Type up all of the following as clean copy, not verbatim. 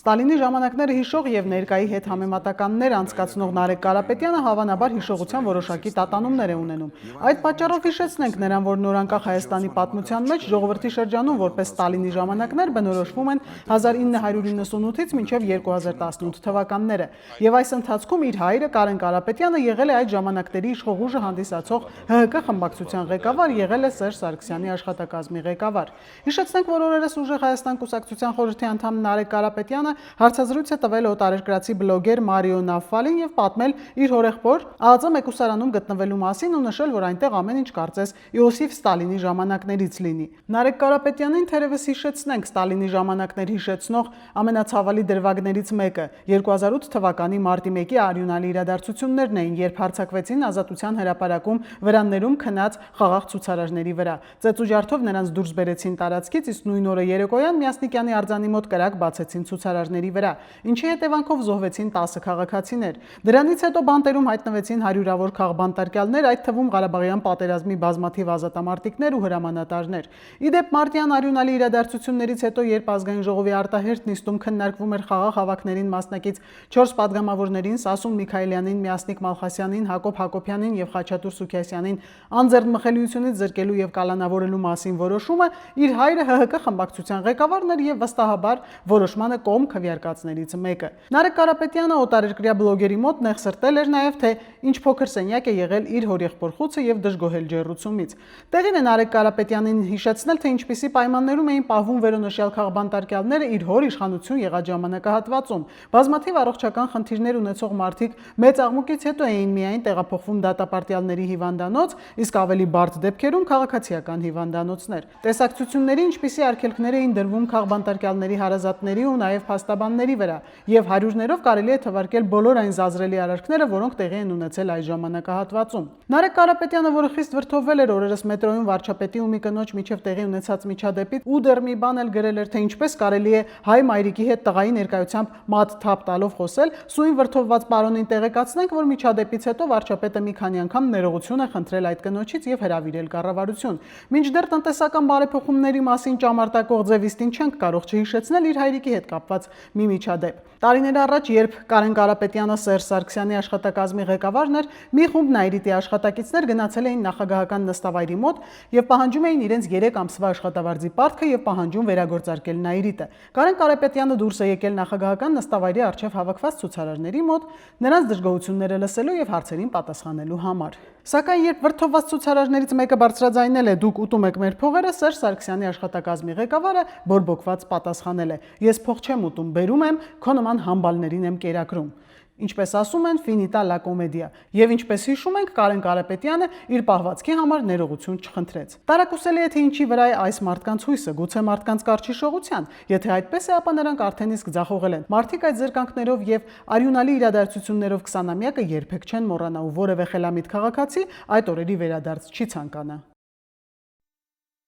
Ստալինի ժամանակները հիշող եւ ներկայի հետ համեմատականներ անցկացնող Նարեկ Կարապետյանը հավանաբար հիշողության որոշակի տատանումներ է ունենում։ Այդ պատճառով հիշեցնենք նրան, որ նորանկախ Հայաստանի պատմության մեջ ժողովրդի շրջանում որպես Ստալինի ժամանակներ բնորոշվում են 1998-ից մինչև 2018 թվականները։ Եվ այս ընթացքում իր հայրը Կարեն Կարապետյանը եղել է այդ ժամանակների իշխող ուժը հանդիսացող ՀՀԿ խմբակցության ղեկավար, եղել է Սերժ Սարգսյանի աշխատակազմի ղեկավար։ Հիշեցնենք, որ օրերս ուժեղ Հայաստան կուսակցության խորհրդի անդամ Նարեկ Կարապետյանը հարցազրույց է տվել օտարերկրացի բլոգեր Մարիո Նավֆալին եւ պատմել իր հորեղբոր ԱԱԾ մեկուսարանում գտնվելու մասին ու նշել, որ այնտեղ ամեն ինչ կարծես Իոսիֆ Ստալինի ժամանակներից լինի։ Նարեկ Կարապետյանին թերևս հիշեցնենք Ստալինի ժամանակներ հիշեցնող ամենացավալի դրվագներից մեկը 2008 թվականի մարտի 1-ի արյունալի իրադարձություններն էին, երբ հարձակվեցին Ազատության հրապարակում վրաններում քնած խաղաղ ցուցարարների վրա։ Ծեծուջարդով նրանց դուրս բերեցին տարածքից, իսկ նույն օրը երեկոյան Միասնիկյանի արձանի մոտ կրակ բացեցին ցուցարարների վրա, ինչի հետևանքով զոհվեցին 10 քաղաքացիներ։ Դրանից հետո բանտերում հայտնվեցին հարյուրավոր քաղբանտարկյալներ, այդ թվում Ղարաբաղյան պատերազմի բազմաթիվ ազատամարտիկներ ու հրամանատարներ։ Ի դեպ, մարտյան արյունալի իրադարձություններից հետո, երբ ազգային ժողովի արտահերթ նիստում քննարկվում էր խաղաղ հավաքներին մասնակից 4 падգամավորներին՝ Սասուն Միքայելյանին, Միասնիկ Մալխասյանին, Հակոբ Հակոբյանին եւ Խաչատուր Սուքիասյանին անձեռնմխելիությունից զրկելու եւ կալանավորելու մասին որոշումը, իր հայրը ՀՀԿ խմբակցության ղեկավարն էր եւ վստահաբար որոշմանը կողմ քվեարկածներից մեկը։ Նարեկ Կարապետյանը օտարերկրյա բլոգերի մոտ նեղսրտել էր նաեւ, թե ինչ փոքր սենյակ է եղել իր հորեղբոր խուցը եւ դժգոհել ջեռուցումից։ Տեղին է Նարեկ Կարապետյանին հիշեցնել, թե ինչպիսի պայմաններում էին պահվում վերոնշյալ քաղբանտարկյալները իր հոր իշխանություն եղած ժամանակահատվածում։ Բազմաթիվ առողջական խնդիրներ ունեցող մարդիկ մեծ աղմուկից հետո էին միայն տեղափոխվում դատապարտյալների հիվանդանոց, իսկ ավելի բարդ դեպքերում քաղաքացիական հիվանդանոցներ։ Տեսակցությունների ինչպիսի արգելքներ էին դրվում քաղբանտարկյալների հարազատների ու նաև փաստաբանների վրա, եւ հարյուրներով կարելի է թվարկել բոլոր այն զազրելի արարքները, որոնք տեղի են ունեցել այս ժամանակահատվածում։ Նարեկ Կարապետյանը, որը խիստ վրդովվել էր օրերս մետրոյում վարչապետի ու մի կնոջ միջև տեղի ունեցած միջադեպից, ու դեռ մի բան էլ գրել էր, թե ինչպես կարելի է հայ մայրիկի հետ տղայի ներկայությամբ մատ թափ տալով խոսել, սույն վրդովված պարոնին տեղեկացնենք, որ միջադեպից հետո վարչապետը մի քանի անգամ ներողություն է խնդրել այդ կնոջից եւ հրավիրել կառավարություն։ Մինչդեռ տնտեսական բարեփոխումների մասին ճամարտակող ձևիստին չենք կարող չհիշեցնել իր հայրիկի հետ կապված մի միջադեպ։ Տարիներ առաջ, երբ Կարեն Կարապետյանը Սերժ Սարգսյանի աշխատակազմի ղեկավարն էր, մի խումբ Նայիրիտի աշխատակիցներ գնացել էին նախագահական նստավայրի մոտ եւ պահանջում էին իրենց 3 ամսվա աշխատավարձի պարտքը եւ պահանջում վերագործարկել Նայիրիտը։ Կարեն Կարապետյանը դուրս է եկել նախագահական նստավայրի առջև հավաքված ցուցարարների մոտ, նրանց դժգոհությունները լսելու եւ հարցերին պատասխանելու համար։ Սակայն երբ վրդովված ցուցարարներից մեկը բարձրաձայնել է «Դուք ուտում եք մեր փողերը», Սերժ Սարգսյանի աշխատակազմի ղեկավարը բորբոքված պատասխանել է. «Ես փող չեմ ուտում, բերում եմ, քո նման համբալներին եմ կերակրում»։ Ինչպես ասում են, finita la commedia, եւ ինչպես հիշում ենք, Կարեն Կարապետյանը իր պահվածքի համար ներողություն չխնդրեց։ Տարակուսելի է, թե ինչի վրա է այս մարդկանց հույսը, գուցե մարդկանց կարճ հիշողության։ Եթե այդպես է, ապա նրանք արդեն իսկ ձախողել են։ Մարդիկ այդ զրկանքներով եւ արյունալի իրադարձություններով 20-ամյակը երբեք չեն մոռանա, ու որևէ խելամիտ քաղաքացի այդ օրերի վերադարձ չի ցանկանա։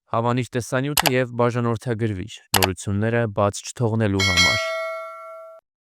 Հավանիր տեսանյութը եւ բաժանորդագրվիր նորությունները բաց չթողնելու համար։